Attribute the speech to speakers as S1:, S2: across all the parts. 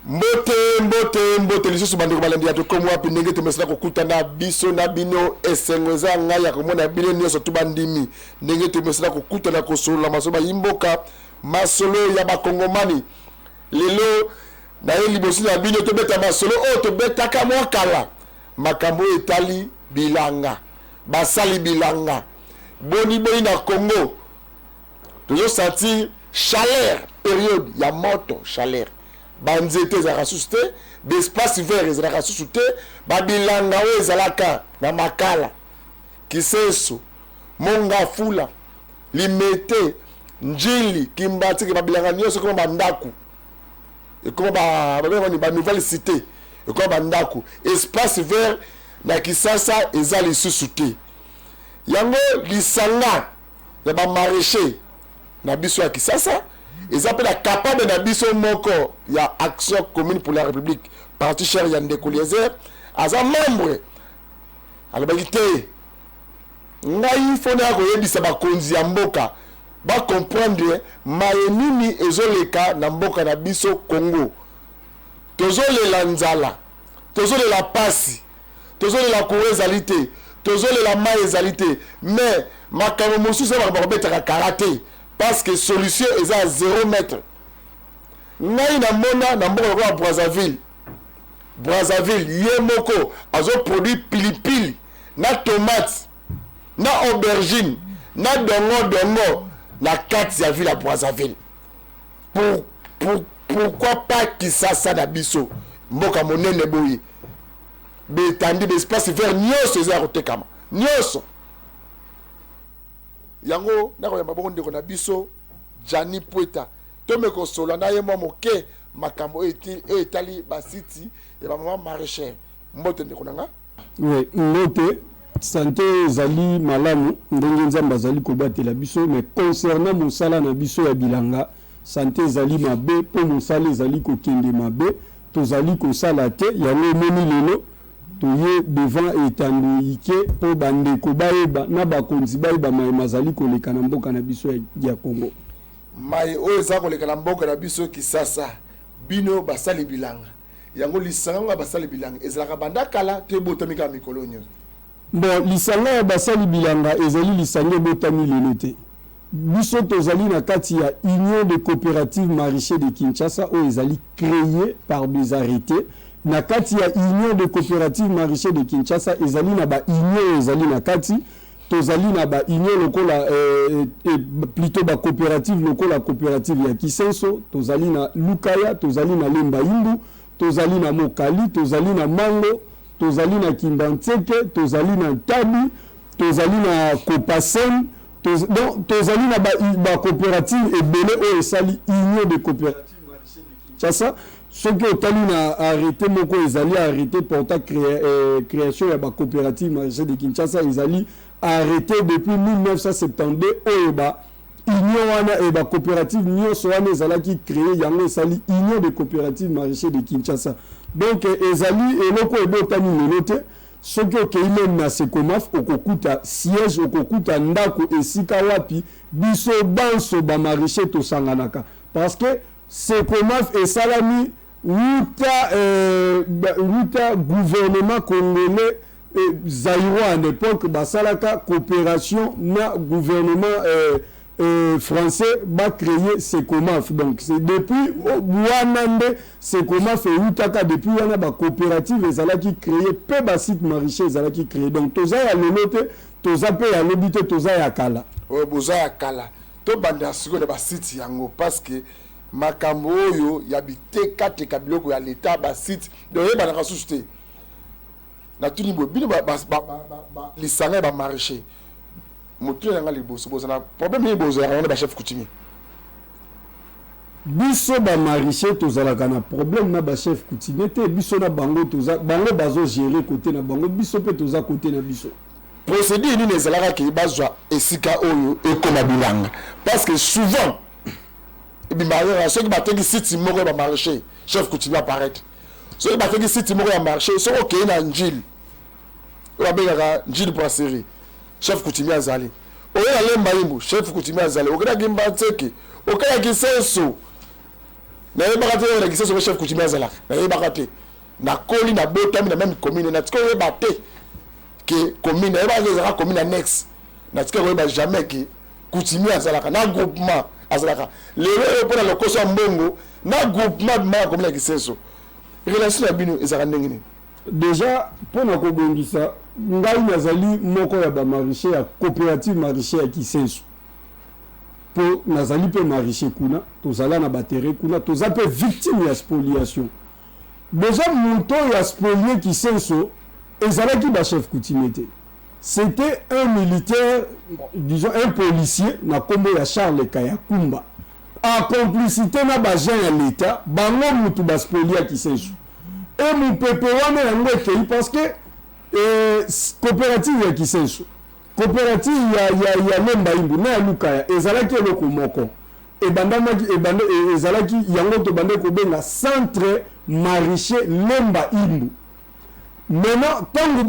S1: Mbote lisusu bandeko balandi ya tokomo wapi ndenge tomesala kokutana biso na bino esengweza ngai ya komona bino nyonso to bandimi ndenge tomesala kokutana kosolola masolo yimboka masolo ya bakongomani lelo na ye libosi na bino tobeta masolo oyo tobetaka mwa kala makambo etali bilanga basali bilanga boni na Congo tozo sentir chaleur période ya moto chaleur banzete za rasuste d'espace vert za rasuste babilanga oyo ezalaka na makala kiseso monga fula limete njili kimbati ke babilanga nyonso koma bandaku et comme ba nouvelle cité et comme bandaku espace vert na kisasa ezali susuté yango lisanga ya ba maraîcher na biso ya kisasa ezapela capable na biso moko ya action commune pour la république parti cher ya Ndeko Eliezer aza membre alobaki te ngai fona ko yebisa bakonzi ya mboka ba comprendre mayenini ezoleka na mboka na biso Congo tozolela nzala tozolela pasi tozolela koezalité tozolela mai ezalité mais makambo mosusu ba kobetaka karaté parce que solution est à 0 mètre. Ngai na mona na mboka kwa Brazzaville yemoko azo produit pilipili na tomate na aubergine na dongo na kati ya ville à Brazzaville. Pourquoi pas Kisasa na biso mboka monene boyi betandi l'espace vert nyonso eza kotekama nyonso yango na koyamba bongo ndeko na biso Jani Pweta tomeko solo na ye moke makambo etali basiti ya ba mama maraîcher mbote ndeko nanga
S2: oui mbote santé ezali malamu ndenge nzamba azali kobatela biso mais concernant mosala na biso ya bilanga santé ezali mabe po mosala ezali kokende mabe tozali kosala te yango moni lelo toye devant etandoike po bandeko bayeba na bakonzi bayeba mai mazali koleka na mboka na biso ya Congo
S1: mai oyo eza koleka na mboka na biso Kisasa bino basali bilanga yango lisanga basali bilanga ezalaka banda kala te botamika mikolo nyonso
S2: bon lisanga ya basali bilanga ezali lisanga botami lelo te biso tozali na kati ya Union de coopératives maraîchers de Kinshasa oyo ezali créé par des arrêtés na kati ya Union de coopératives maraîchers de Kinshasa ezali na ba union ezali na kati tozali na ba union lokola plutôt ba coopérative lokola coopérative ya Kisenso tozali na Lukaya tozali na Lemba Yindu tozali na Mokali tozali na Mango tozali na Kindantseke tozali na Tabi tozali na Kopasen tozali na ba coopérative ebele oyo esali Union de coopératives maraîchers de Kinshasa ce qui est arrêté moko ezali arrêté portant création ya ba coopérative maraîchers de Kinshasa ezali arrêté depuis 1972 oyo ba union wana e ba coopérative nyonso wana ezalaki créé yango esali Union de coopératives maraîchers de Kinshasa donc ezali eloko ebotami lelo te soki okeile na Sekomaf okokuta siège okokuta ndako esika wapi biso banso ba maraîcher tosanganaka parce que Sekomaf esalami wuta gouvernement congolais zaïrois à l'époque basalaka coopération na gouvernement français ba créé Sekomaf donc c'est depuis wanande Sekomaf wutaka depuis wana ba coopérative ezalaki créé pe ba site maraîcher ezalaki créé donc toza ya lolote toza pe ya lobite toza ya kala
S1: boza ya kala to banda siko de ba site yango parce que makambo oyo ya biteka biloko ya l'état ba site donc yeba na susté na tuni bo bino ba lisanga ba maraîcher motu na ngali boso na problème ni bozo ya ba chef coutumier
S2: biso ba maraîcher tozalaka na problème na ba chef coutumier te biso na bango toza bango bazo gérer côté na bango biso pe toza côté na biso
S1: procédure ni ezalaka ke bazwa esika oyo ekoma bilanga parce que souvent ceux qui battent site moko ba marché chef coutumier apparaître ceux qui battent site moko ya marché so OK na njil ba bengaka njil brasserie chef coutumier azali oya Lemba Yimbu chef coutumier azali okela Gimba Tseke okela Kisenso nayebaka te na kiseso ko chef coutumier azalaka nayebaka te nakoli na botami na même commune na tika oyeba te ke commune nayebaka te ezalaka commune annexe na tika koyeba jamais ke coutumier azalaka na groupement azalaka lelo oyo mpona lokoso ya mbongo na groupement bimaka commune ya kiseso relation na bino ezalaka ndenge nini
S2: déjà mpona kobongisa ngai nazali moko ya bamariché ya coopérative maraîcher ya kiseso mpo nazali mpe maraîcher kuna tozala na batere kuna toza mpe victime ya spoliation déjà moto ya spolie kiseso ezalaki bachef coutumier te c'était un militaire disons un policier na kombo ya Charles Kayakumba en complicité na bagent ya l'état bango mutu baspolie ya kiseso et mon pepe wana yango ekei parce que coopérative ya kiseso coopérative ya Lemba Imbu na ya Lukaya ezalaki eloko moko ezalaki yango tobande kobenga centre maraîcher Lemba Imbu. Maintenant tangu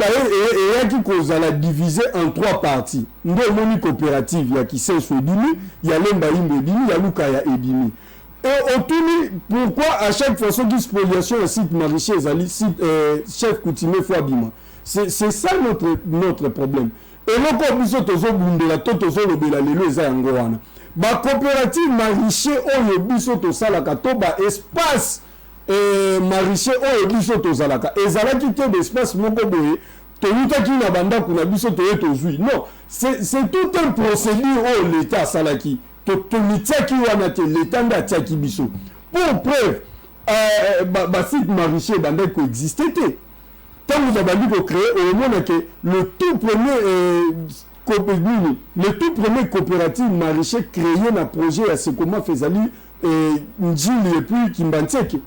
S2: eyaki kozala divisé en 3 parties nde omoni coopérative ya kiseso ebimi ya Lemba Imbu ebimi ya Lukaya ebimi. Et otuni pourquoi à chaque fois soki spoliation ya site maraîcher ezali site chef coutumier fois bima c'est ça notre problème eloko biso tozobundela to tozolobela lelo eza yango wana bacoopérative maraîcher oyo biso tosalaka to baespace maraîcher oyo biso tozalaka ezalaki te d'espace moko boye toyutaki na bandako na biso toye tozwi non c'est tout un procédure oyo l'état asalaki tomitiaki wana te l'état nde atiaki biso pour preuve basite maraîcher bandaki koexiste te ntango babandi kocréer omonake le tout premier coopérative maraîcher créé na projet ya sekoma fezali njili epuis kimbantieke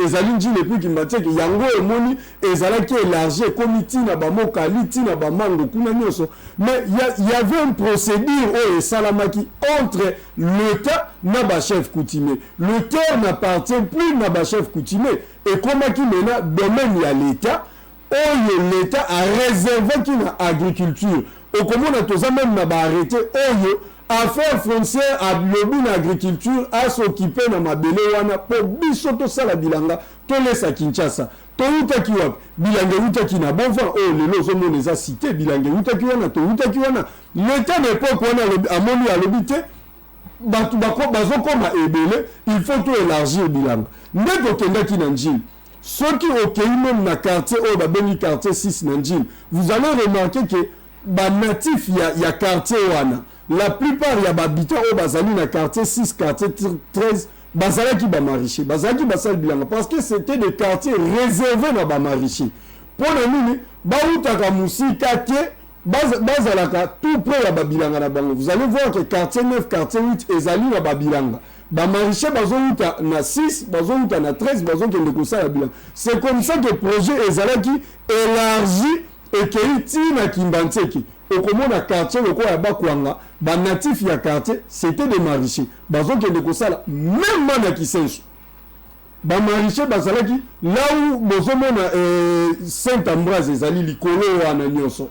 S2: ezali njili epuis kimbantieke yango emoni ezalaki élargi ekomi ntina bamokali ntina bamango kuna nyonso mais y avait une procédure oyo esalamaki entre l'état na bachef coutumier le terre n'appartient plus na bachef coutumier ekomaki mena domaine ya l'état oyo l'état a réservé na agriculture okomona toza même na baarrêté oyo affaire foncière alobi na agriculture asoccupe na mabele wana po biso tosala bilanga tolesa Kinshasa toyutaki wapi bilanga eyutaki na bonvent oyo lelo ozomona eza cité bilanga eyutaki wana toyutaki wana l'état na époque wana amoni alobi te bato bazokoma ebele il faut to élargir bilanga nde tokendaki na njili soki okei même na quartier oyo babengi quartier 6 na njili vous allez remarquer que banatif ya quartier wana la plupart ya babitants oyo bazali na quartier 6 quartier 13 bazalaki bamariché bazalaki basali bilanga parce que c'était des quartiers réservés na bamariché mpona nini bautaka mosika te bazalaka tout près ya babilanga na bango vous allez voir que quartier 9 quartier 8 ezali na babilanga bamariché bazouta na 6 bazouta na 13 bazokende kosala bilanga c'est comme ça que projet ezalaki élargi ekei ntina kimbantieki okomona quartier lokola ya bakwanga banatif ya quartier c'était des maraîchers bazokende kosala même na kiseso bamaraîcher bazalaki là où bozomona Saint-Ambroise ezali likolo wana nyonso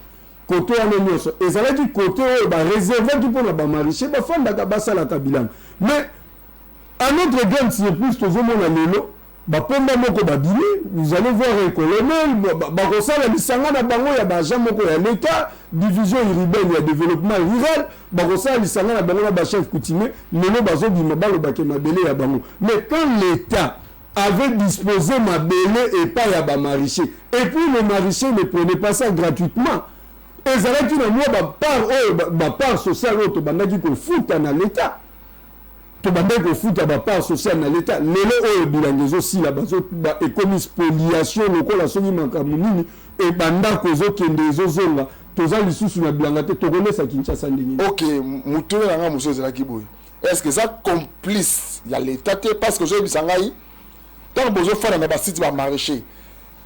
S2: kote wana nyonso ezalaki kote oyo baréservaki mpona bamaraîcher bafandaka basalaka bilanga mais à notre grande surprise tozomona lelo bapomba moko babili vous allez voir un colonel bakosala lisanga na bango ya baagent moko ya l'état division urbaine ya développement rural bakosala lisanga na bango na bachef coutumier lelo bazobima balobake mabele ya bango mais quand l'état avait disposé mabele epai ya bamaraîcher et puis le maraîcher ne prenait pas ça gratuitement ezalaki na mwa bapart oyo bapart sociale oyo tobandaki kofuta na l'état tobandaki kofuta bapart sociale na l'état lelo oyo bilanga ezosila ekomi spoliation lokola soki makambo nini ebandako ezokende ezozonga toza lisusu na bilanga te tokolesa Kinshasa ndenge
S1: ok mutuna nanga mosusu ezalaki boye est-ce que ça complice ya l'état te parce que ozoyebisa ngai ntango bozofanda na basite bamaraîcher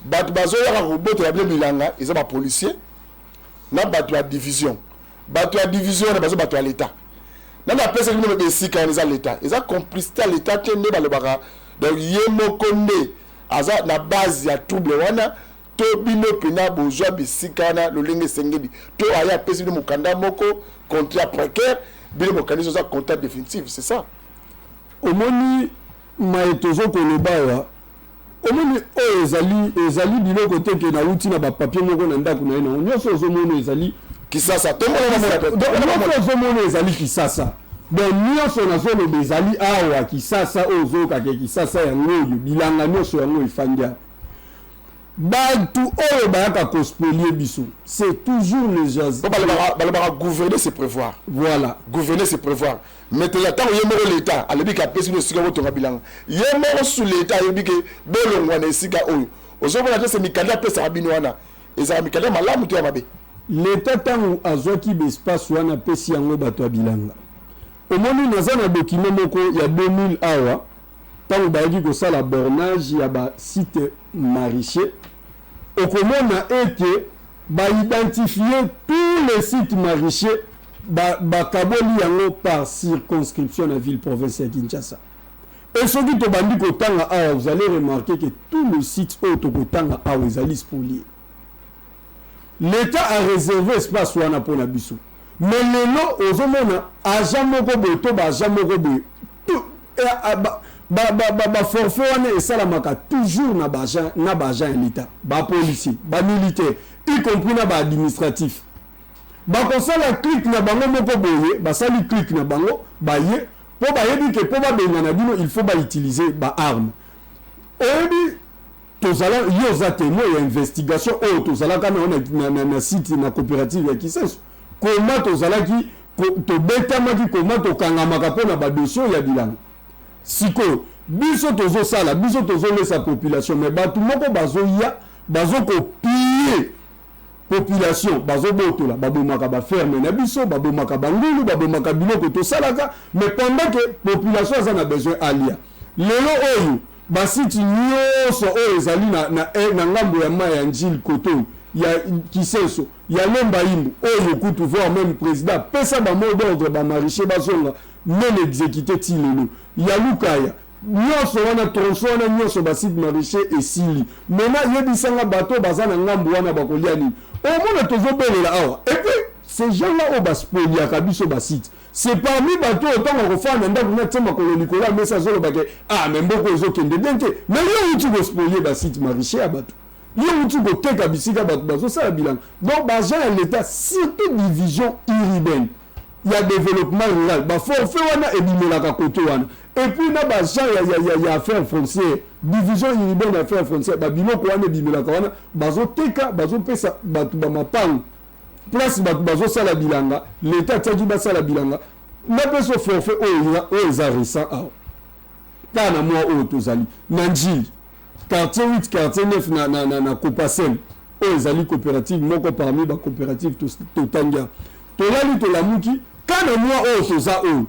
S1: bato bazoyaka koboto ya bile bilanga eza bapolicier na bato ya division wana bazo bato ya l'état na bapesa bino besika wana eza l'état eza complicité ya l'état te nde balobaka donc ye moko nde aza na base ya trouble wana to bino mpena bozwa bisika wana lolenge esengeli to aya apesi bino mokanda moko contrat précaire bino mokanisi oza contrat définitif c'est ça
S2: omoni maetozo koloba wa omoni oyo ezali biloko te ke nauti na bapapier moko na ndako na ye na nyonso ozomona ezali
S1: kisasa
S2: nyonso ozomona ezali kisasa donc nyonso nazoloba ezali awa kisasa oyo ozokake kisasa yango oyo bilanga nyonso yango efandi awa bantu oyo bayaka cospolier biso c'est toujours les gens
S1: balobaka gouverner c'est prévoir
S2: voilà
S1: gouverner c'est prévoir maintenant ntango ye moko l'état alobi ke apesi bino esika botonga bilanga ye moko sous l'état ayebi ke bolongwa na esika oyo ozomona te se mikanda apesaka bino wana ezaka mikanda malamu to ya mabe
S2: l'état ntango azwaki baespace wana apesi yango bato ya bilanga omoni naza na document moko ya 2000 awa ntango bayaki kosala bornage ya basite maraîcher okomona ete baidentifie tous les sites maraîchers bakaboli yango par circonscription na ville province ya Kinshasa et soki tobandi kotanga awa vous allez remarquer que tous les sites oyo tokotanga awa ezali spoliés l'état a réservé espace wana mpona biso mais lelo ozomona agent moko boye to baagent moko boye forfait wana esalamaka toujours na baagent ya l'état bapolicier bamilitaire y compris na baadministratif bakosala clique na bango moko boye basali clique na bango baye mpo bayebi ke mpo babenga na bino il faut bautiliser baarme oyebi tozala yo oza témoin ya investigation oyo tozalaka na site na coopérative ya Kisenso koma tozalaki tobetamaki koma tokangamaka mpo na badossier ya bilanga sikoyo biso tozosala biso tozolesa population mais bato moko bazoya bazokopie population bazobotola babomaka baferme na biso babomaka bangulu babomaka biloko tosalaka mais pendant que population aza na besoin alia lelo oyo basiti nyonso oyo ezali na ngambo ya mai ya njili koto ya Kisenso ya Lemba Imbu oyo kutu voir même président pesa ba mot d'ordre ba maraîcher bazonga non exécuté ti lelo ya Lukaya nyonso wana tronçon wana nyonso basite maraîcher esili maintenant yebisanga bato baza na ngambo wana bakolia nini omona tozobelela awa et puis ces gens là au baspoliaka biso basite c'est parmi bato otango kofana ndako na tsema ko likola mesa zolo bake mais mboko ezokende bien te mais yo uti ko spolier basite maraîcher abato yo uti ko teka bisika bato bazosala bilan donc bagent ya l'état surtout division urbaine il y a développement rural forfait wana ebimelaka koto wana et puis na bagent ya affaires foncières division urbaine affaires foncières babiloko wana ebimelaka wana bazoteka bazopesa bato bamapango place bato bazosala bilanga l'état atiaki basala bilanga napesa forfait oyo eza récent awa kaka na mwa oyo tozali na njili quartier 8 quartier 9 na Copasem oyo ezali coopérative moko parmi bacoopérative totangia tolali tolamuki kana mwa oyo toza oyo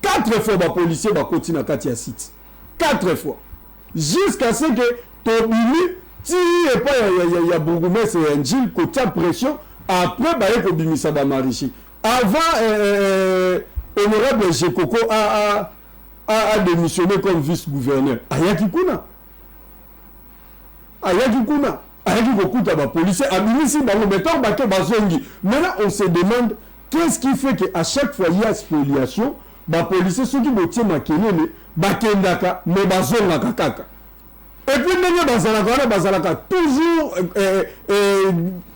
S2: 4 fois bapolicier bakoti na kati ya site 4 fois jusqu'à ce que tobimi ti epai ya bourgmestre ya njili kotia pression après baye kobimisa bamaraîcher avant honorable Jekoko a démissionné comme vice-gouverneur ayaki kuna ayaki kokuta bapolicier abimisi bango metant bake bazongi maintenant on se demande qu'est-ce qui fait que à chaque fois il y a spoliation bapolicier soki botie makelele bakendaka mais bazongaka kaka et puis ndenge bazalaka wana bazalaka toujours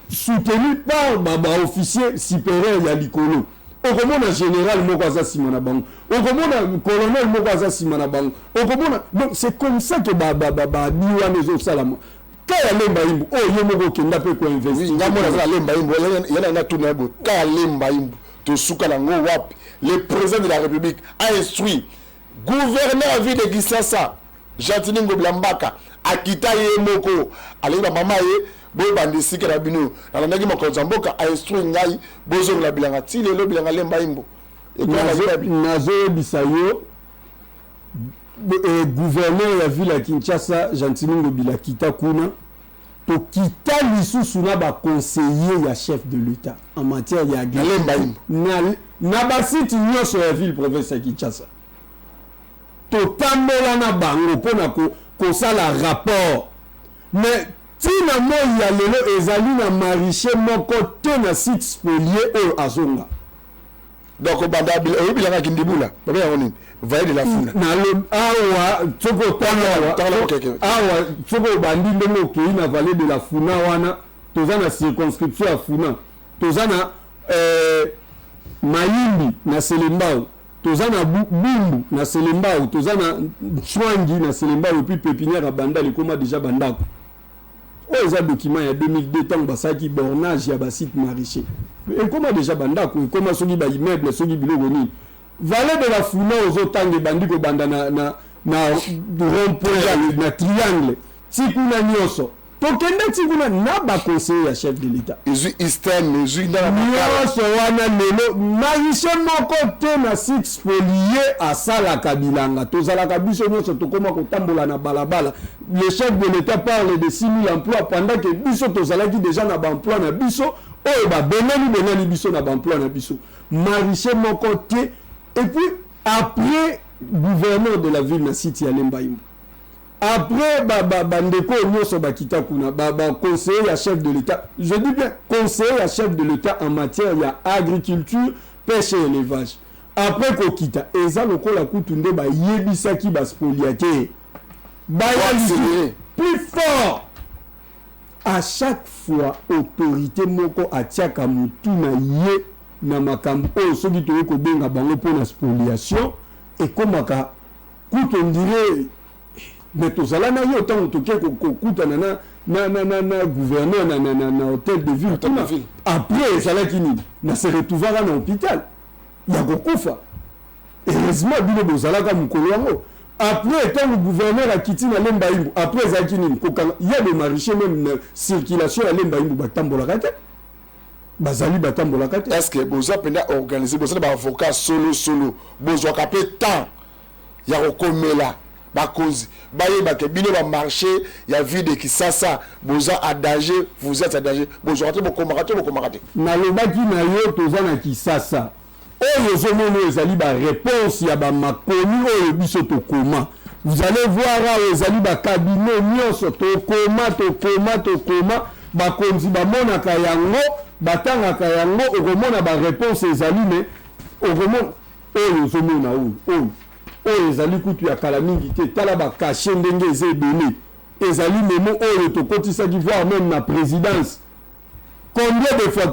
S2: soutenu par officier supérieur ya likolo okomona général moko aza sima na bango okomona colonel moko aza sima na bango okomona donc c'est comme ça que biwana ezosalama ka ya Lemba Imbu oyo ye moko okenda mpe koinvesti
S1: ngamona aza na Lemba Imbu yana nga tuna yebo ka ya Lemba Imbu tosuka nango wapi le président de la République a instruit gouverneur ville de Kinshasa Jantini Ngobila Mbaka akita ye moko alingi mama ye boye bandisika na bino nalandaki mokonzi ya mboka ainstruire ngai bozongola bilanga ti lelo bilanga Lemba Imbu
S2: nazoyebisa yo gouverneur ya ville ya Kinshasa Jantini Ngobila kita kuna tokita lisusu na baconseiller ya chef de l'État en matière ya
S1: Lemba Imbu
S2: na basiti nyonso ya ville province ya Kinshasa totambola na bango mpona kosala rapport mais tina moi ya lelo ezali na maraîcher moko te na site spolié oyo azonga
S1: Donc banda bilanga kindibula baba ya nini vaille de la funa
S2: na le awa tsoko tanga awa tsoko bandi ndemo ke na vallée de la funa wana tozana circonscription ya funa tozana mayimbi na selembao tozana bumbu na selembao tozana chwangi na selembao puis pépinière banda lekoma déjà bandako o eza document ya 2002 tant basaki bornage ya basite maraîcher et comment déjà bandako et comment soki ba immeuble soki biloko nini vallée de la funa ozotange bandiko banda na rond-point na triangle tikuna nyoso tokende tikuna na ba conseiller ya chef de l'état
S1: izu eastern izu ndana
S2: nyoso wana lelo maisha moko te na site spolié asala kabilanga tozalaka biso nyoso tokoma kotambola na balabala le chef de l'état parle de 6000 emplois pendant que biso tozalaki déjà na ba emploi na biso oyo ba benani biso na ba emploi na biso mariché moko te et puis après gouverneur de la ville na site ya Lembaïmbo après bandeko nyoso bakita kuna conseiller ya chef de l'état je dis bien conseiller ya chef de l'état en matière ya agriculture pêche et élevage après kokita eza lokola kutu nde bayebisaki baspoliate bayali plus fort à chaque fois autorité moko atiaka mutu na ye na makambo oyo soki toye kobenga bango mpona spoliation ekomaka kutu on dirait mais tozala na yo ntango toke kokutana na gouverneur na hôtel de ville après ezalaki nini na se retrouvaka na hôpital ya kokufa heureusement bino bozalaka mokolo yango après ntango gouverneur akiti na Lembaïmbo après ezalaki nini kokanga ya de marché même na circulation ya Lembaïmbo batambolaka te bazali batambolaka te
S1: est-ce que boza penda organiser boza ba avocat solo bozwaka pe temps ya kokomela bakozi bayeba ke bino ba marché ya ville de Kisasa boza adagé vous êtes adagé boza te bokomaka te
S2: na lobaki na yo toza na Kisasa oyo zomono ezali ba réponse ya ba makomi oyo biso tokoma vous allez voir ezali ba cabinet nyonso tokoma bakonzi bamonaka yango batangaka yango okomona ba réponse ezali mais okomona oyo zomona oyo ezali kutu ya kala mingi te tala bakashe ndenge eza ebele ezali memo oyo tokotisaki voir même na présidence combien de fois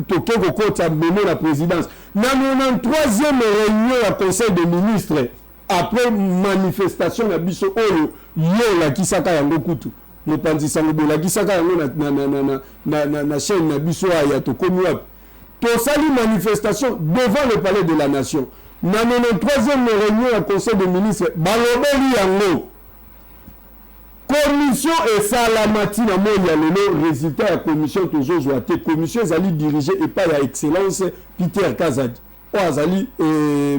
S2: toke kokota memo na présidence na 93e réunion ya conseil des ministres après manifestation na biso oyo yo lakisaka yango kutu mopanzi sango bolakisaka yango na chaîne na biso aya tokomi wapi tosali manifestation devant le palais de la nation na 93e réunion ya conseil des ministres balobeli yango commission esalamati na moi ya lelo résultat ya commission tozozwa te commission ezali dirigé epai ya excellence Peter Kazadi oyo azali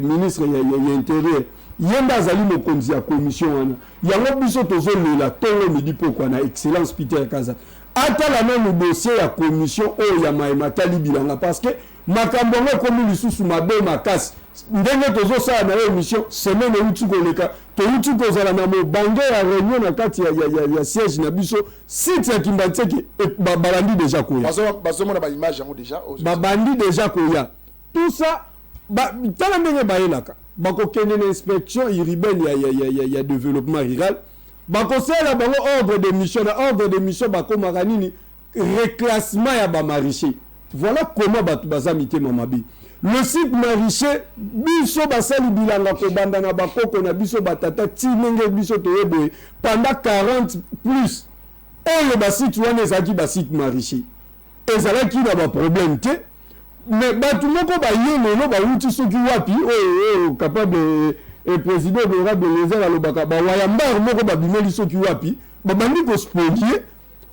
S2: ministre ya intérieur yenda azali mokonzi ya commission wana yango biso tozolela tongo midi pokwa na excellence Peter Kazadi atala nanu dossier ya commission oyo ya Maïmatali Bilanga parce que makambo ngo komi lisusu mabe makasi ndenge tozosala na émission semaine euti koleka touti kozala na mobange ya réunion na kati ya siège na biso site ya Kimbantseke balandi déjà koya
S1: bazomona ba image yango déjà
S2: babandi déjà koya tout ça tala ndenge bayelaka bakokende na inspection urbaine ya développement rural bakosala bango ordre de mission bakomaka nini reclassement ya bamariché voilà comment batu baza mitema mabe le site maraîcher biso basali bilanga kobanda na bakoko na biso batata tinenge biso toyeboye pendant 40 plus oyo basite wana ezalaki basite maraîcher ezalaki na baproblème te mais batu moko baye lelo bawuti soki wapi oyo capable président honorable Lézard alobaka bawayambar moko babimeli soki wapi babandi kospolier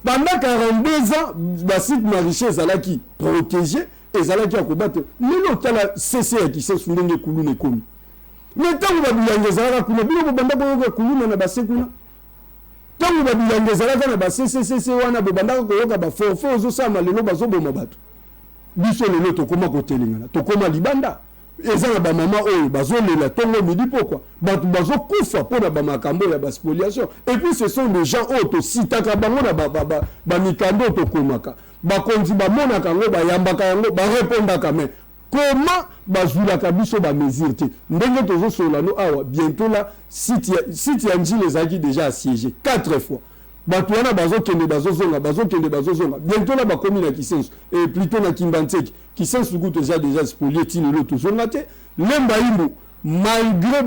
S2: pendant 42 ans basite maraîcher ezalaki protégé ezalaki ya kobattre lelo tala cc ya Kisasu ndenge kuluna ekomi mais ntango babilanga ezalaka kuna bino bobanda koyoka kuluna na base kuna ntango babilanga ezalaka na base wana bobandaka koyoka baforfait ozosala lelo bazoboma bato biso lelo tokoma kotelengana tokoma libanda eza na bamama oyo bazolela tongo midi pokwa bato bazokufa mpona bamakambo ya baspoliation et puis ce sont des gens oyo tositaka bango na bamikando tokomaka bakonzi bamonaka yango bayambaka yango barépondaka mais comment bazulaka biso bamesure te ndenge tozosola no awa bientôt là site ya njili ezalaki déjà assiégé 4 fois bato wana bazokende bazozonga bientôt là bakomi na Kisensu et plutôt na Kimbantseki Kisensu kutu déjà spolié ti lelo tozonga te lemba yimbo malgré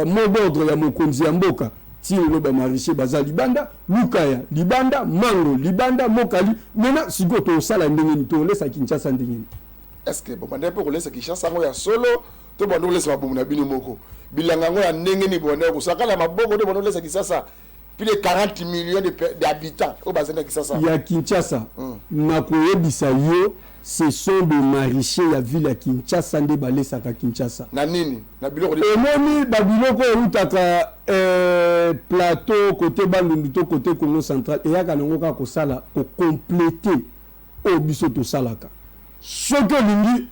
S2: mot d'ordre ya mokonzi ya mboka ti lelo bamariché baza libanda lukaya libanda mango libanda mokali mena siko tosala ndenge ni tolesa Kinshasa ndenge ni.
S1: Est-ce que bon bandé pour laisser Kinshasa ngo ya solo to bando laisser mabomu na bino moko bilanga ngo ya ndenge ni bonne ko sakala maboko to bando laisser Kinshasa plus de 40 millions d'habitants au bassin de Kinshasa
S2: ya Kinshasa na koyebisa yo ce sont des maraîchers ya ville ya Kinshasa nde balesaka Kinshasa
S1: na nini na biloko
S2: emoni babiloko eutaka plateau côté Bandundu to côté Congo central eyaka nango kaka kosala kocompléter oyo biso tosalaka soki olingi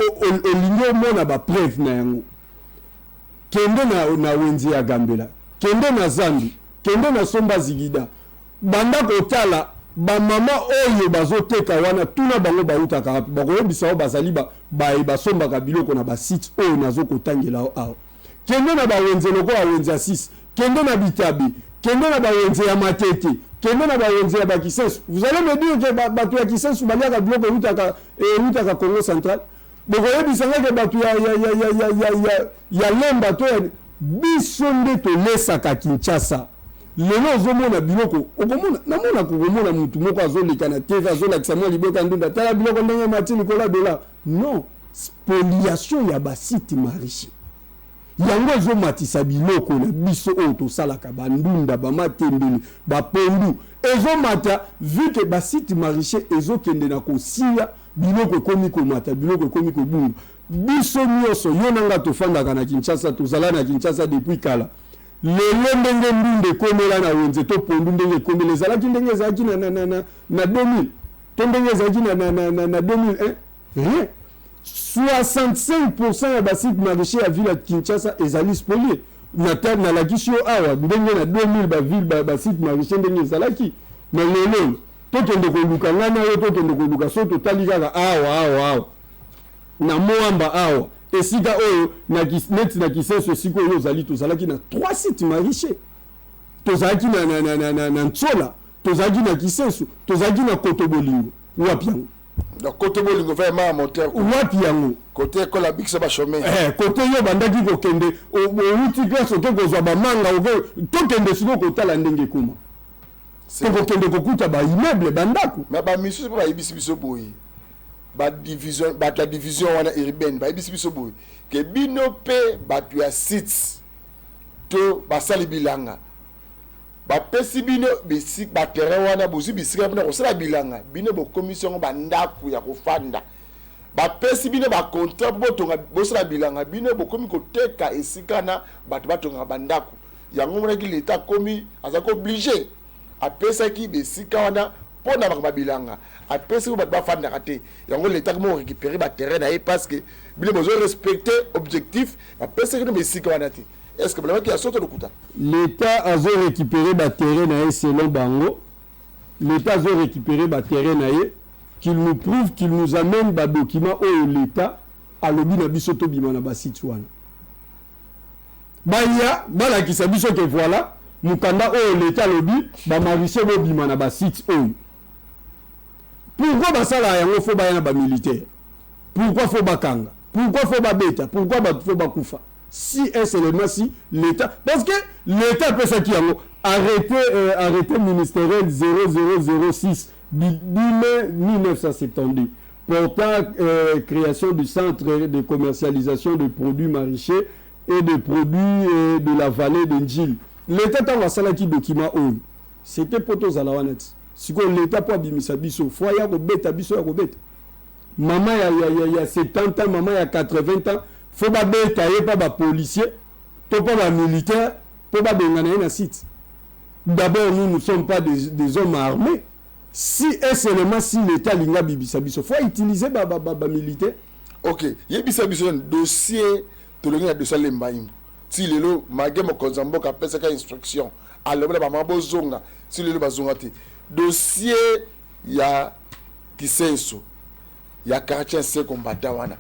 S2: omona bapreuve na yango kende na wenze ya Gambela kende na Zambi kende na Somba Zigida banda kotala bamama oyo bazoteka wana tuna bango bautaka wapi bakoyebisa oyo bazali basombaka biloko na basite oyo nazokotangela awa kende na bawenze lokola wenze ya 6 kende na Bitabi kende na bawenze ya Matete kende na bawenze ya Bakisensu. Vous allez me dire que bato ya Kisensu baliaka biloko eutaka Congo central bokoyebisanga ke bato ya Lemba to biso nde tolesaka Kinshasa lelo ozomona biloko okomona namona kokomona mutu moko azoleka na TV azolakisa mwa liboka ndunda tala biloko ndenge matini kola dola non spoliation ya basite maraîcher yango ezomatisa biloko na biso oyo tosalaka bandunda bamatembele bapondu ezomata vu ke basite maraîcher ezokende na kosia biloko ekomi komata biloko ekomi kobunga biso nyonso yo nanga tofandaka na Kinshasa tozala na Kinshasa depuis kala lelo ndenge ndunde komela na wenze to pondu ndenge komela ezalaki ndenge ezalaki na 2000 to ndenge ezalaki na 2001 rien 65% ya basite maraîcher ya ville ya Kinshasa ezali spolié na lakisi yo awa ndenge na 2000 ville basite maraîcher ndenge ezalaki na lelo tokende koluka ngana yo tokende koluka so totali kaka awa na moamba awa esika oyo neti na Kisensu esika oyo ozali tozalaki na 3 sites maraîchers tozalaki na Ntsola tozalaki na Kisensu tozalaki na Kotobolingo wapi yango
S1: na Kotobolingo vraiment moteur
S2: wapi yango
S1: côté kola bikisa ba chemin
S2: côté yo bandaki kokende outi place oke kozwa bamanga tokende siko kotala ndenge kuma tokokende kokuta baimmeuble bandako
S1: mais bamisusu mpo bayebisi biso boye division la division wana urbaine bayebisi biso boye ke bino mpe bato ya sites to basali bilanga bapesi bino baterrain wana bozwi bisika mpona kosala bilanga bino bokomisi yango bandako ya kofanda bapesi bino bacontrat mpo botonga bosala bilanga bino bokomi koteka esika na bato batongaka bandako yango monaki leta akomi azalaki oblige apesaki besika wana mpo na makambo bilanga apesaki bato bafandaka te yango leta komo récupérer baterrain na ye parce que bino bozo respecter objectif apesaki no besika wana te. Est-ce que vraiment qu'il y a sorte de kuta
S2: l'État a récupéré le terrain na selon bango l'État a récupéré le terrain na qu'il nous prouve qu'il nous amène des documents où l'État a lobby na biso to bima na ba site wana baya bala ki sabiso que voilà mukanda où l'État lobby ba mariché bo bima na ba site oyo pourquoi ba sala yango fo ba na ba militaire pourquoi fo bakanga pourquoi fo ba beta pourquoi ba fo ba kufa si est seulement si l'État parce que l'État peut ça qui a arrêté ministériel 0006 1972 portant création du centre de commercialisation de produits maraîchers et de produits de la vallée d'Enjil. L'État a fait un document c'était pour tous à la honnête si l'État peut abimisa biso faut y a beta biso ya beta maman il y a 70 ans maman il y a 80 ans faut pas beta pas ba policier to pas ba militaire pour pas bengana na site. D'abord nous ne sommes pas des hommes armés. Si est seulement si l'État linga bibisa biso faut utiliser ba militaire.
S1: OK, yebisa biso dossier to linga dossier lembaimbo. Si lelo magemo konzambo ka pesa ka instruction alors ba mambo zonga si lelo bazonga te dossier ya Kisensu ya quartier C combattant wana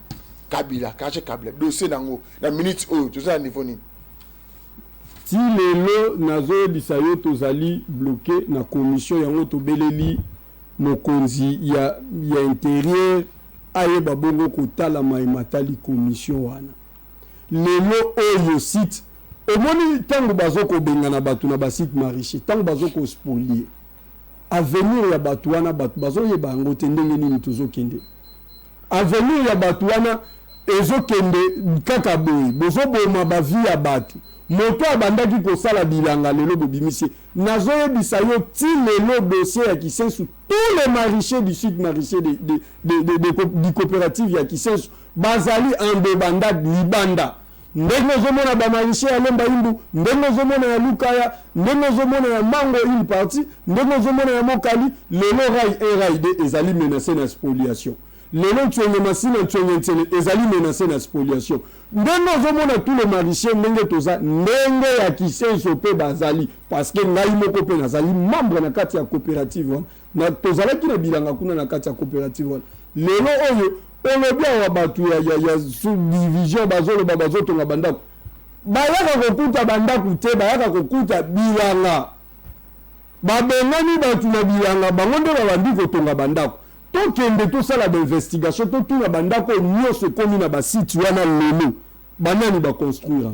S1: Kabila caché Kabila dossier nango na minute oyo tout ça niveau nini
S2: ti lelo nazoyebisa yo tozali bloqué na commission yango tobeleli mokonzi ya intérieur ayeba bongo kotalama ematali commission wana lelo oyo site omoni ntango bazokobenga na bato na basite maraîcher ntango bazokospolier avenir ya bato wana bato bazoyeba yango te ndenge nini tozokende avenir ya bato wana ezokende kaka boye bozoboma bavie ya bato moto abandaki kosala bilanga lelo bobimisi nazoyebisa yo ti lelo dossier ya Kisensu tous les maraîchers du site maraîcher du coopérative ya Kisensu bazali en debandade libanda ndenge ozomona bamaraîcher ya Lemba Imbu ndenge ozomona ya Lukaya ndenge ozomona ya Mango une partie ndenge ozomona ya Mokali lelo RAID ezali menacé na spoliation lelo Tshwenge Masina Tshwenge Ntsele ezali menacé na spoliation ndenge ozomona tous les maraîchers ndenge toza ndenge ya Kisensu pe bazali parce que ngai moko pe nazali membre na kati ya coopérative wana na tozalaki na bilanga kuna na kati ya coopérative wana lelo oyo olobi awa bato ya subdivision bazoloba bazotonga bandako bayaka kokuta bandako te bayaka kokuta bilanga babengani bato na bilanga bango nde babandi kotonga bandako tokende tosala bainvestigation totuna bandako nyonso ekomi na basite wana lelo banani baconstruire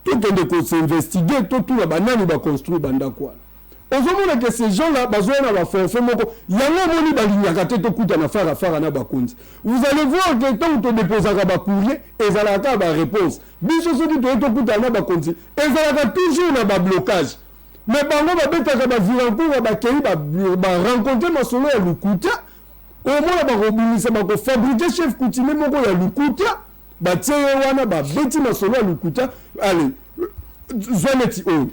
S2: tokende kosinvestigue totuna banani baconstruire bandako wana ozomona que ces gens-là bazona ba forfait moko yango moni balinyaka te tokuta na fara na bakonzi vous allez voir que tant to déposaka ba courrier ezalaka ba réponse biso soki tokuta na bakonzi ezalaka toujours na ba blocage mais bango babetaka ba virancourt ba kei ba rencontrer masolo ya lukuta omona ba robinisa ba ko fabriquer chef coutumier moko ya lukuta ba tie wana ba beti masolo ya lukuta allez zoneti o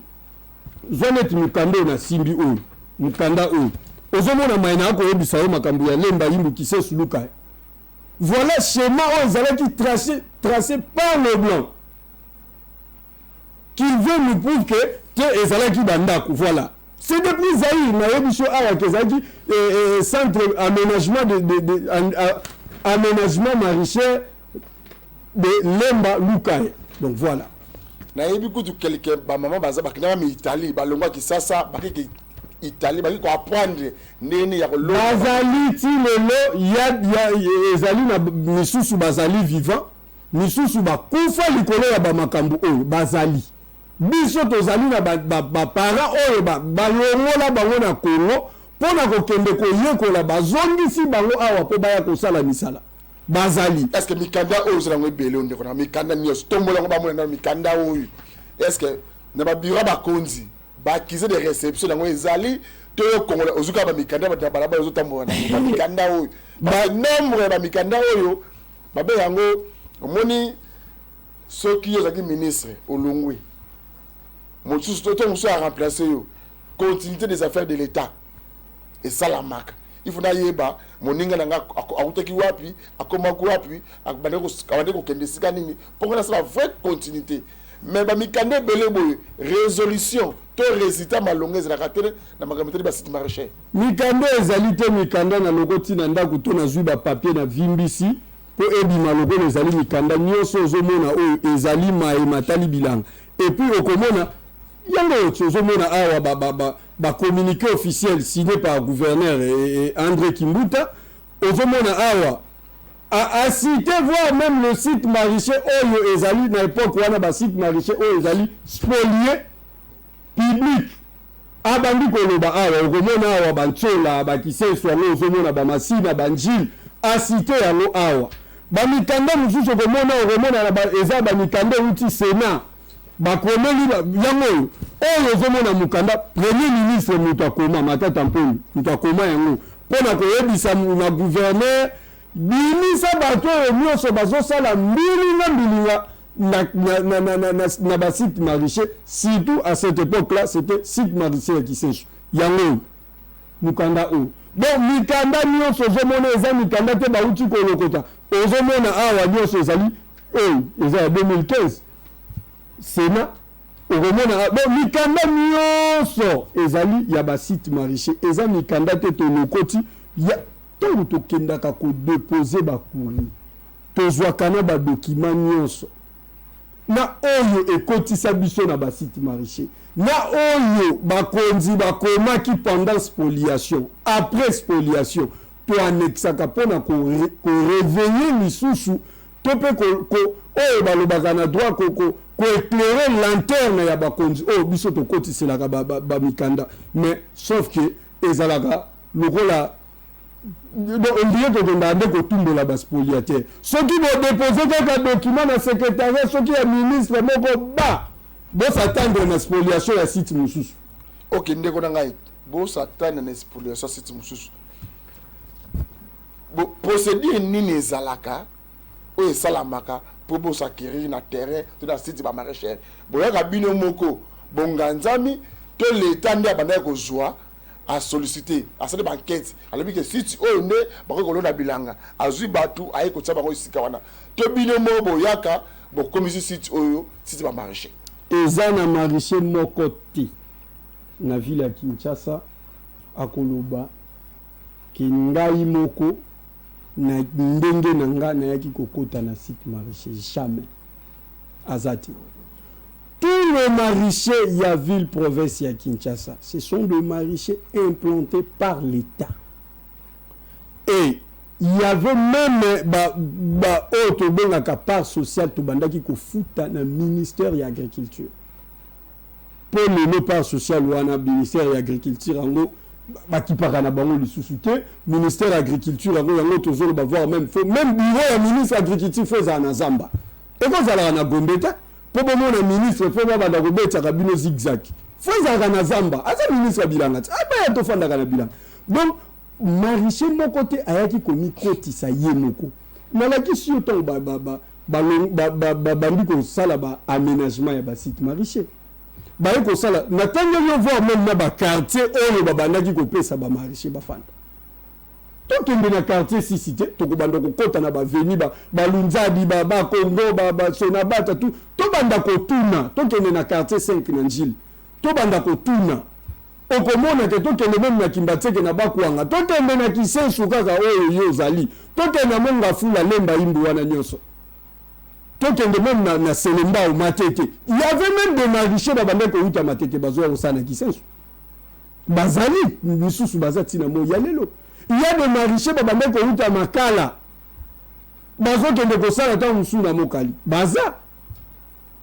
S2: zoneti mikando na simbi oyo mukanda oyo ozomona maina ako yebisa yo makambo ya Lemba Imbu Kisensu Lukaya voilà schéma oyo ezalaki tracé par le blanc qui veut nous prouver que te ezalaki bandako voilà c'est depuis Zaïre na yebiso awa kezaki centre aménagement aménagement maraîcher de Lemba Lukaya donc voilà
S1: na yebi kutu quelqu'un ba maman baza bakina mi Italie balongwa kisasa bakiki Italie bakiko apprendre nene ya kolonga bazali ti lelo ya ezali na misusu bazali vivant misusu bakufa likolo ya ba makambo oyo bazali biso tozali na ba para oyo balongola bango na Kongo pona kokende koyekola bazongisi bango awa po baya kosala misala bazali est-ce que mikanda oyo zela ngwe bele onde kona mikanda nyos tombola ngoba mona na mikanda oyo est-ce que na ba biro ba konzi ba kize de réception ngwe ezali to kongola ozuka ba mikanda ba balaba ozotambola na mikanda oyo ba nombre ba mikanda oyo babe yango omoni soki yo zaki ministre olongwe mosusu to muso a remplacer yo continuité des affaires de l'état et ça la marque il faut yeba moninga nanga akutaki wapi akoma ku wapi akabande ko kende sika nini pour que ça la vraie continuité mais ba mikande belé boy résolution to résultat malongez la katele na makamete ba site maraîcher mikande ezalité mikanda na lokoti na ndako to na zui ba papier na vimbisi po ebima logo ezali mikanda nyonso ozomona oyo ezali matali bilanga et puis okomona yango ozomona awa ba communiqué officiel signé par gouverneur et André Kimbuta ozomona awa a cité voir même le site maraîcher oyo ezali na époque wana ba site maraîcher oyo ezali spolié public abandi koloba awa ozomona awa bantsola ba Kisensu yango ozomona ba masina banjil a cité yango awa ba mikanda mususu ozomona na eza ba mikanda uti Sénat bakomeli yango oyo ozomona mukanda premier ministre mutu akoma Matata Mponi mutu akoma yango mpona koyebisa na gouverneur bimisa bato oyo nyonso bazosala mbilinga na basite maraîcher surtout à cette époque là c'était site maraîcher ya Kisensu yango mukanda oyo bon mikanda nyonso ozomona eza mikanda te bauti kolokota ozomona awa nyonso ezali oyo eza ya 2015 Sénat okomona bon mikanda nyonso ezali ya ba site maraîcher eza mikanda te to lokoti ya
S2: ntango tokendaka kodepose bacourrier tozwaka na badocument nyonso na oyo ekotisa biso na basite maraîcher na oyo bakonzi bakomaki pendant spoliation après spoliation toanexaka mpona koreveille lisusu to mpe oyo balobaka na droit koéclaire lanterne ya bakonzi oyo biso tokotiselaka bamikanda mais sauf que ezalaka lokola ondie tokenda nde kotumbola baspoliatere soki bodepose kaka document na secrétariat soki ya ministre moko bosatandre na spoliation ya site mosusu.
S1: Ok, ndeko na ngai bosatandre na spoliation ya site mosusu procédure nini ezalaka oyo esalamaka mpo bosacquérir na terrain to na site bamaraîchère boyaka bino moko bonganzami to l'état nde abandaki kozwa a sollicité asali banquête alobi ke site oyo nde bakoki kolonda bilanga azwi bato aye kotia bango esika wana to bino moko boyaka bokomisi site oyo site bamaraîchère
S2: eza na maraîcher moko te na ville ya Kinshasa akoloba ke ngai moko na ndenge na nga nayaki kokota na site maraîcher jamais azati. Tous les maraîchers y a ville province ya Kinshasa ce sont des maraîchers implantés par l'État et il y avait même autre bengaka part sociale to bandaki ko futa na ministère ya agriculture pour le part social wana ministère ya agriculture ango bakipaka na bango lisusu te ministère agriculture yango tozolo bavoir même bureau ya ministre agriculture faut za na zamba et ko zala na Gombe te po bomona ministre faut baba kobetaka bino zigzag faut za na zamba asa ministre bilanga te aba to fanda kana bilanga donc maraîcher moko te ayaki komi kotisa ye moko nalaki sur ton bandi kosala aménagement ya basite maraîcher baye kosala natango yo voir même na baquartier oyo babandaki kopesa bamaraîcher bafanda tokende na quartier sisite tokobanda kokota na baveni balunzadi bakongo basonabata tu tobanda kotuna tokende na quartier 5 na njili tobanda kotuna okomona ke tokende même na Kimbateke na Bakwanga tokende na Kisensu kaka oyo yo zali tokende na Monga Fula Lemba Imbu wana nyonso tokende même na Selemba au Matete il y avait même des maraîchers babandeko uta Matete bazoa osana Kisensu bazali misusu bazati na mo yalelo il y a des maraîchers babandeko uta Makala bazokende kosala ta musuna mokali baza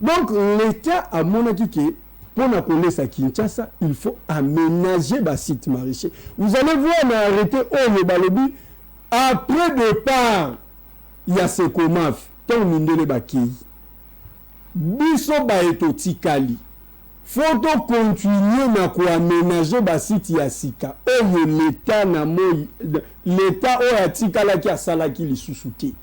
S2: donc l'État a monaki ke pour la connaître à Kinshasa, il faut aménager le site maraîcher. Vous allez voir, on a arrêté au Balobi. Après départ, il y a ce comaf. Tant mindele bakei. Biso baeto tikali. Faut continuer na ko aménager le site yasika. Oyo l'État na moi, l'État oyo tikala ki asala ki lisusuté.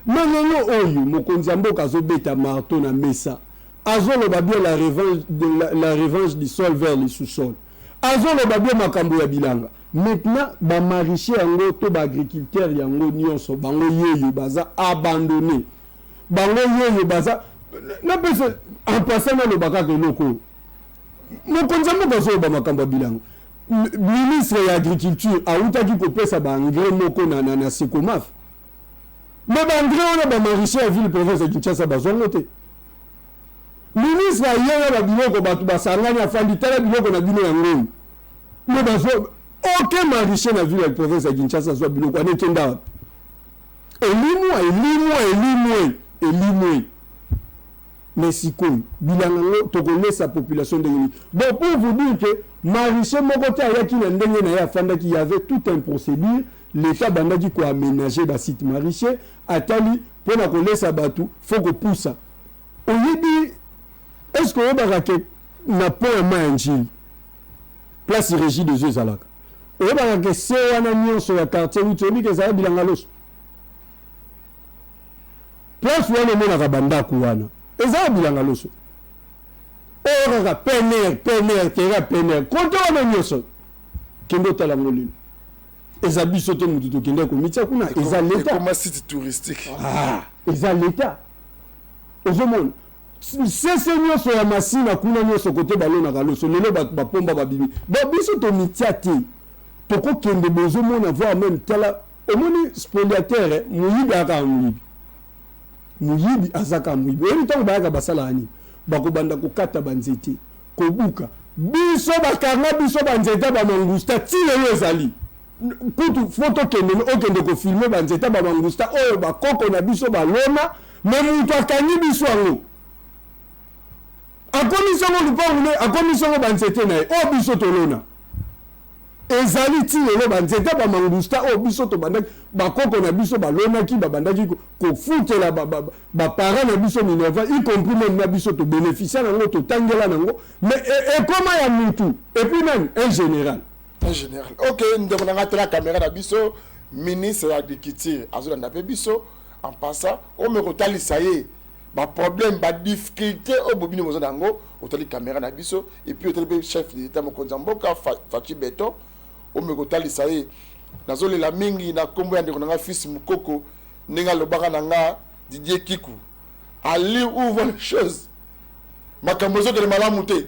S2: Mais lelo oyo mokonzi mboka zo beta marteau na mesa. Azolo babia la revanche du sol vers le sous-sol. Azolo babia makambo ya bilanga. Maintenant, ba maraîcher yango to ba agriculteur yango nyonso bango yeyo baza abandonné. Bango yeyo baza na pese en passant na le baka ke loko. Mokonzambo bazo ba makambo ya bilanga. Ministre ya agriculture a utaki ko pesa ba engrais moko na Sekomaf. Mais ba engrais on ba maraîcher ya ville province de Kinshasa bazongo te. Ministre a yé la biloko batu basangani afandi tala biloko na bino yango. Mais bazo aucun maraîcher na ville de province de Kinshasa soit biloko ane kenda. Elimwe. Mais siko bilango to connaît sa population de Guinée. Donc pour vous dire que maraîcher moko ta yaki na ndenge na ya fanda qui avait tout un procédure, l'État bandaki ko aménager ba site maraîcher atali pour na connaître batu faut que pousse. On dit est-ce que vous avez un point de place régie de Jésus Alaka? Vous avez un c'est un ami sur le quartier où tu as dit que ça a bilan à l'os. Place où on a un banda kouana. Et ça a bilan à l'os. On a un pener. Quand on a un yoso, Kendo Talamolin. Et ça a bissoté Moutou Kendo Komitia Kuna. Et ça l'État.
S1: Comme un site touristique.
S2: Ah, et ça l'État. Au monde. C'est seigneur sur la machine à kuna sur côté ballon na galoso lelo ba pomba ba bibi ba biso to mitiate to ko kende bezo mona voir même tala omoni spoliateur muyibi aka muyibi azaka muyibi eni ntango bayaka basala ani bakobanda kokata banzete kobuka biso bakanga biso banzete bamangusta tilelo ezali kutu foto okende kofilme banzete bamangusta oyo bakoko na biso balona me mutu akangi biso yango akomisongo lupangu ne akomisongo banzete na ye oyo biso tolona ezali ti lelo banzete bamangusta oyo biso tobandaki bakoko na biso balonaki babandaki kofutela bapara na biso minerva y compris même na biso tobénéficia nango totangela nango mais ekoma ya mutu et puis même un général
S1: ok ndeko na nga tala caméra na biso ministre de l'agriculture azolanda mpe biso en passant omekotalisa ye problème difficulté au bobini mozo nango otali caméra na biso et puis otali chef d'état mokonzi mboka Faci Beton omekotalisa ye nazolela mingi na kombo ya ndeko na nga fils mukoko ndenge lobaka na nga Didier Kiku ali ouvre les choses makambo ezokende malamu te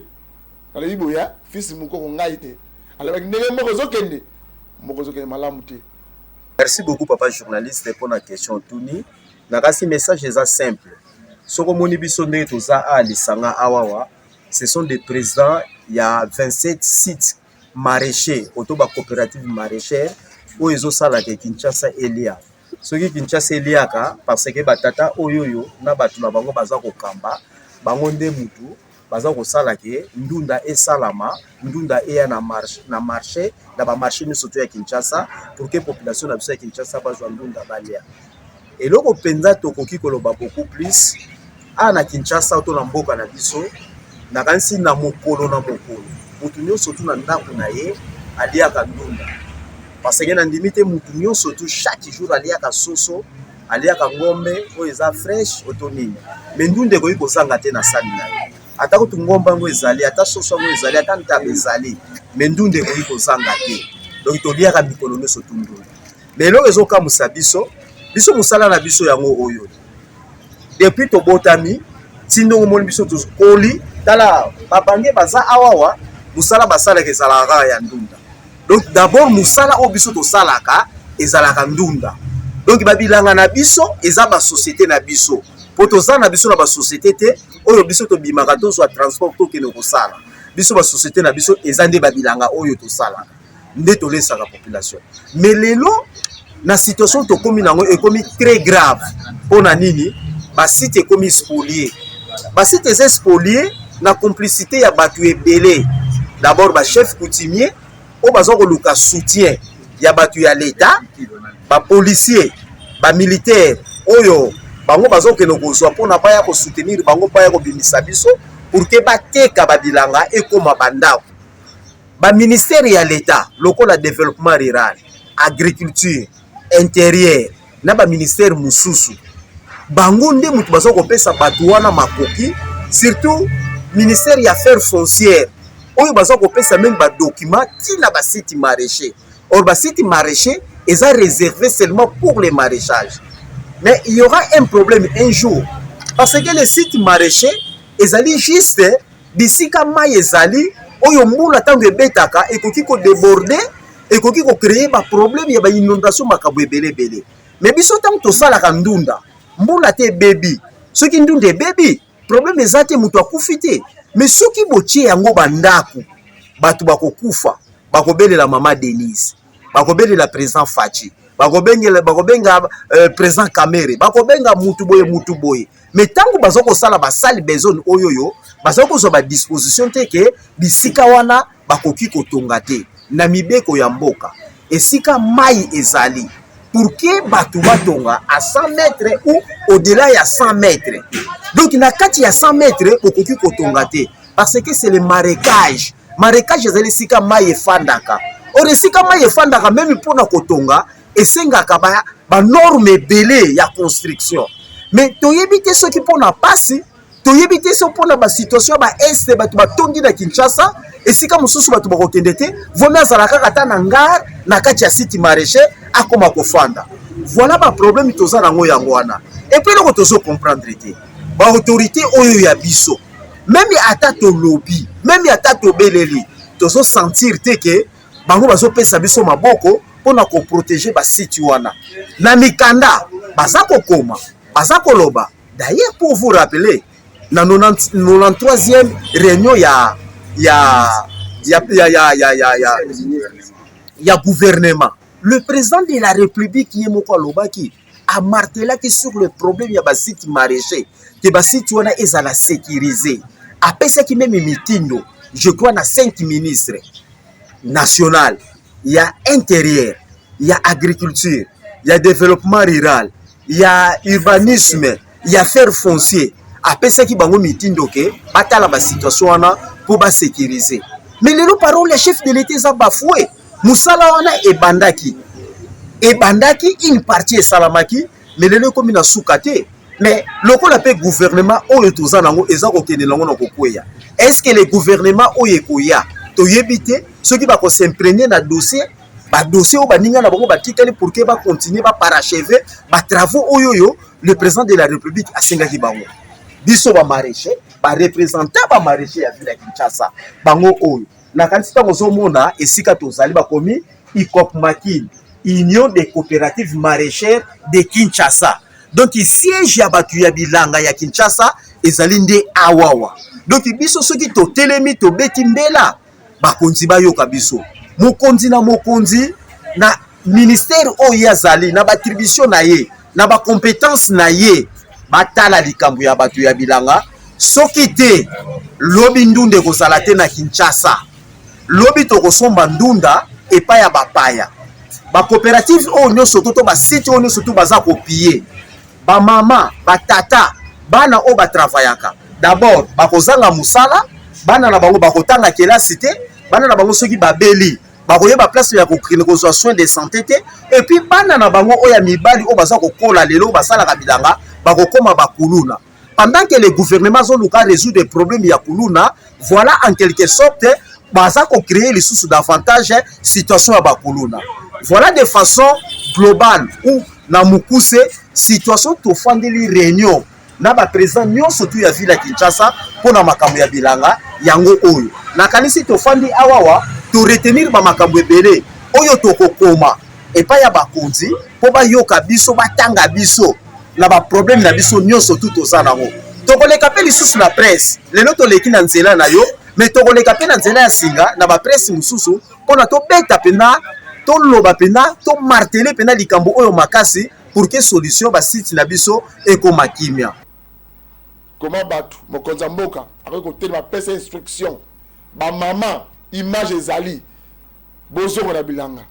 S1: alobi boya fils mukoko ngai te alobaki ndenge moko ezokende malamu te.
S3: Merci beaucoup papa journaliste pour la question tuni nakasi message eza simple soko moni biso ndenge toza a lisanga awawa ce sont des présidents il y a 27 sites maraîchers autoba coopérative maraîchère où ils ont sala ke Kinshasa Elia soki Kinshasa Eliaka parce que batata oyoyo na batu na bango baza ko kamba bango nde mutu baza ko sala ke ndunda esalama ndunda eya na marché na ba marché ni surtout ya Kinshasa pour que population na biso ya Kinshasa bazwa ndunda balia eloko penza tokoki koloba beaucoup plus ana Kinshasa to na mboka na biso na kansi na mokolo mutu nyonso tu na ndako na ye aliaka ndunda parce que na ndimite mutu nyonso tu chaque jour aliaka soso aliaka ngombe oyo eza fresh otonini mais ndunde koyi kozanga te na sani na ye ata ko ngomba ngo ezali ata soso ngo ezali ata ntabe ezali mais ndunde koyi kozanga te donc to liaka mikolo nyonso tu ndunda mais eloko ezokamusa biso musala na biso yango oyo depuis to botami tindongo moni biso to koli tala babange baza awawa musala basala ke zalaka ya ndunda donc d'abord musala o biso to salaka ezalaka ndunda donc babilanga na biso eza ba société na biso poto za na biso na ba société te oyo biso to bimaka to so transport to kene ko sala biso ba société na biso eza nde babilanga oyo to salaka nde to lesaka population mais lelo na situation to komi nango ekomi très grave pona nini ba site ekomi spolié ba site eza spolié na complicité ya batu ebele d'abord ba chef coutumier o bazo ko luka soutien ya batu ya l'état ba policier ba militaire oyo bango bazo ke no kozwa pona pa ya ko soutenir bango pa ya ko bimisa biso pour que bateka babilanga ekoma bandako ba ministère ya l'état lokola développement rural agriculture intérieur na ba ministère mususu bango nde mutu bazo kopesa batu wana makoki surtout ministère ya affaires foncières oyo bazo kopesa même ba document tina ba site maraîcher or ba site maraîcher est réservé seulement pour les maraîchages mais il y aura un problème un jour parce que les sites maraîchers ezali juste bisika mai ezali oyo mbula tango ebetaka ekoki ko déborder ekoki ko créer ba problème ya ba inondation makabo ebele mais biso tango to sala ka ndunda mbula te baby soki ndunda baby problème ezate mutu akufite mais soki botie yango bandako batu bakokufa bakobelela mama Denise bakobelela président Faci bakobenga président Kamere bakobenga mutu boye mais tango bazoko sala basali besoin oyoyo bazoko zo ba disposition te ke bisika wana bakoki kotonga te na mibeko ya mboka esika mai ezali pour que batu batonga à 100 mètres ou au-delà ya 100 mètres donc na kati ya 100 mètres okoki kotonga te parce que c'est le marécage ezali sika mai efandaka or esika mai efandaka même pona kotonga esengaka ba norme ebele ya construction mais toyebi te soki pona pasi toyebi te so pona ba situation ba este batu batongi na Kinshasa esika mususu batu bakokende te vomi azalaka kata na ngare na kati ya site maraîcher akoma kofanda voilà ba problème toza nango yango wana et puis loko tozo comprendre te ba autorité oyo ya biso même ata to lobby même ata to beleli tozo sentir te ke bango bazo pesa biso maboko mpona koprotege basite wana na mikanda baza kokoma baza koloba. D'ailleurs pour vous rappeler na 93e réunion ya gouvernement, le président de la République qui est moko alobaki a martelé que sur le problème ya basite maraîcher que basite wana ezala sécurisé, apesaki même mitindo je crois na 5 ministres national, il y a intérieur, il y a agriculture, il y a développement rural, il y a urbanisme, il y a affaires foncières. Après ça qui bango mitindo ke batala ba situation wana pour ba sécuriser. Mais les parole les chefs de l'État za bafoué. Musala wana ebandaki une partie salamaki mais les comme na soukate. Mais lokola pe gouvernement oyo toza nango eza ko kende nango na kokoya. Est-ce que le gouvernement oyo koya to yebite ceux qui va s'imprégner na dossier au baninga na bango batikali pour que ba continuer ba parachever ba travaux oyo le président de la République a singaki bango. Biso ba maraîcher ba représentant ba maraîcher ya ville ya Kinshasa bango oyo na kanisi tango zomona esika tozali ba komi ICOP-MAKIN, Union des coopératives maraîchères de Kinshasa. Donc il siège ya batu ya bilanga ya Kinshasa ezali nde awawa. Donc biso soki to telemi to beti mbela bakonzi bayoka biso mokonzi na ministère oyo azali na battribution na ye na ba compétence na ye batala likambo ya batu ya bilanga soki te lobi ndunde kozala te na Kinshasa lobi to kosomba ndunda epa ya bapaya ba coopérative oyo nyonso to ba site oyo nyonso to baza kopier ba mama ba tata bana o ba travaillaka d'abord bakozanga musala bana na bango bakotanga kelasi te bana na bango soki babeli bakoyeba place ya kokozwa soin de santé te et puis bana na bango oya mibali o baza kokola lelo basalaka bilanga bakokoma bakuluna. Pendant que le gouvernement zoluka résoudre des problèmes ya kuluna, voilà en quelque sorte baza ko créer les sources d'avantage situation ya bakuluna. Voilà de façon globale ou na mukuse situation to fandeli réunion na ba président nyonso tu ya ville ya Kinshasa pona makambo ya bilanga yango oyo na kanisi to fandi awawa to retenir ba makambo ebele oyo to kokoma epa ya bakonzi po ba yoka biso batanga biso na ba problème na biso nyonso tu to sana ngo to koleka pe lisusu na presse lelo to leki na nzela na yo mais to koleka pe na nzela ya singa na ba presse mususu pona to beta pena to loba pena to marteler pena likambo oyo makasi pour que solution ba site na biso ekoma kimia.
S1: Comment battre mokonza mboka avec côté ba pesa instruction ba maman image ezali bozo na bilanga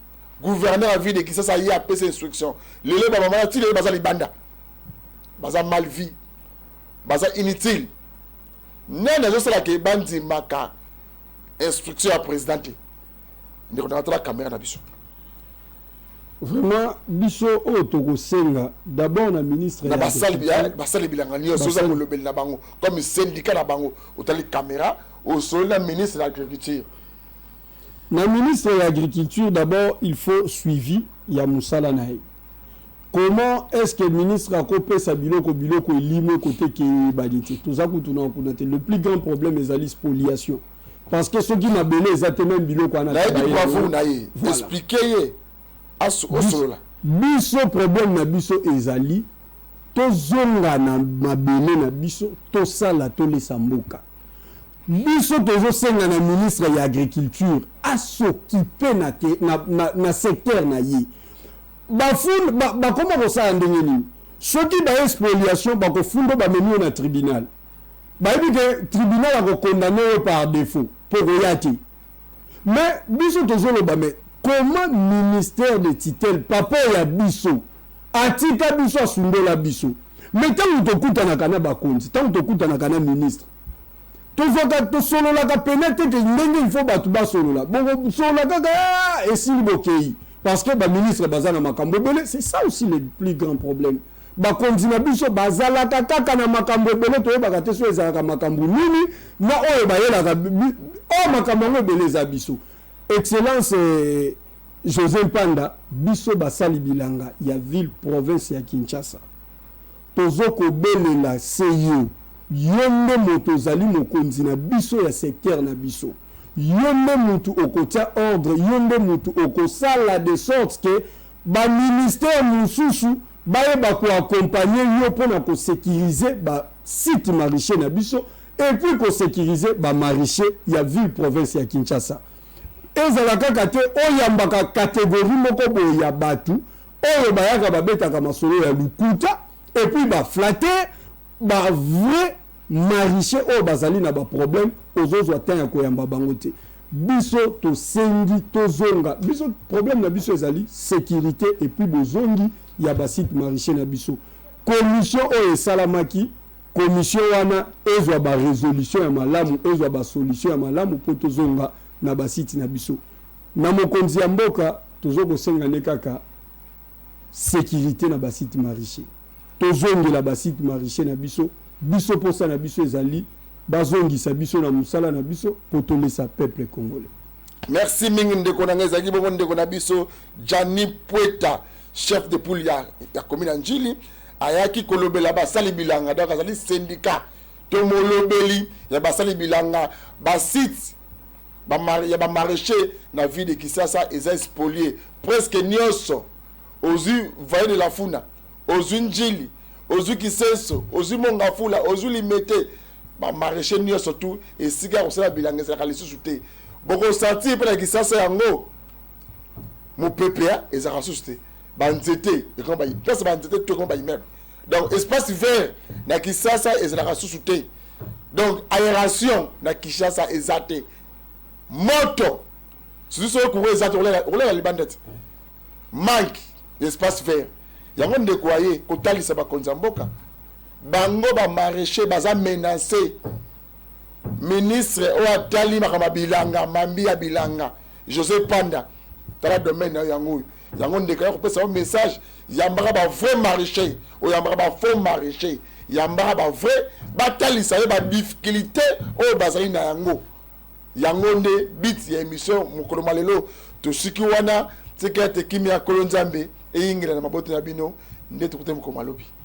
S1: gouverneur a vu de qui ça y a pesa instruction lele ba maman ti lele baza libanda baza mal vie baza inutile nene zo sala ke bandi maka instruction à président ne ko na caméra na biso.
S2: Vraiment biso o toko senga d'abord na ministre
S1: na basali bilanga ni so za molobeli na bango comme syndicat na bango otali caméra au sol na ministre de l'agriculture.
S2: Na ministre de l'agriculture d'abord il faut suivi ya musala nae. Comment est-ce que le ministre a coupé sa biloko elimo côté qui badité tout ça kutuna kunate le plus grand problème est la spoliation parce que ceux qui n'a belé exactement biloko ana
S1: expliquer
S2: biso problème na biso ezali tozonga na mabele na biso tosala tolesa mboka biso tozosenga na ministre ya agriculture asokipe na secteur na ye bafund bakoma kosala ndenge nini soki baespoliation bakofundo bamemi na tribunal bayebi ke tribunal akokondamne yo par défaut po koya te mais biso tozoloba mais comment ministère de titel papa ya biso atika biso asundola biso mais ntango tokutanaka na bakonzi ntango tokutanaka na ministre tozwaka tosololaka pene teke ndenge il faut bato basolola bongo solola kaka esili bokei parce que ba ministre baza na makambo ebele c'est ça aussi le plus grand problème bakonzi na biso bazalaka kaka na makambo ebele toyebaka te so ezalaka makambo nini na oyo bayelaka oyo makambo yango ebele eza biso. Excellence José Panda biso basali bilanga ya ville province ya Kinshasa tozoko belela seyo yonde moto zali mokonzi na biso ya secteur na biso yonde mutu okotia ordre, yonde mutu okosala de sorte que ba ministère mususu bayeba ko accompagner yo pona ko sécuriser ba site maraîcher na biso et puis ko sécuriser ba maraîcher ya ville province ya Kinshasa. Ezala kaka te oyambaka catégorie moko boye ya batu oyo bayaka babetaka masolo ya lukuta et puis ba flatter ba vrai maraîcher oyo bazali na ba problème ozozwa tan ya koyamba bango te. Biso to sengi to zonga biso problème na biso ezali sécurité et puis bozongi ya ba site maraîcher na biso. Commission oyo esalamaki commission wana ezwa ba résolution ya malamu ezwa ba solution ya malamu po to zonga na ba site na biso. Na mokonzi ya mboka tozo kosenga ne kaka sécurité na ba site maraîcher. Tozongi la ba site maraîcher na biso biso posa na biso ezali bazongisa biso na musala na biso potolesa peuple congolais.
S1: Merci mingi ndeko na ngeza bongo ndeko na biso Jani Pweta chef de poule ya commune Njili ayaki kolobela basali bilanga donc azali syndicat to molobeli ya basali bilanga ba site ya ba maraîcher na ville de Kinshasa eza spolié presque nyonso ozu vaille de la funa ozu Njili ozu Kisenso ozu Mongafula ozu Limete ba maraîcher nyonso tout et siga osala bilanga ezalaka lisusu te boko sentir pe na Kinshasa yango mo PPA ezalaka lisusu te ba nzete et comme ba place ba nzete to comme ba immeuble donc espace vert na Kinshasa ezalaka lisusu te donc aération na Kinshasa ezate moto sisi so ko ezate olela libandet manque d'espace vert yango ndeko aye kotalisa ba konza mboka bango ba maraîcher baza menacé ministre o atali makama bilanga mambi ya bilanga José Panda tala domaine yango ndeko ko pesa un message yambaka ba vrai maraîcher o yambaka ba faux maraîcher yambaka ba vrai batalisa ba difficulté o bazali na yango nde bit ya émission mokolo malelo to siki wana sekete kimia kolonzambe e ingila na mabote na bino nde tukute moko malobi.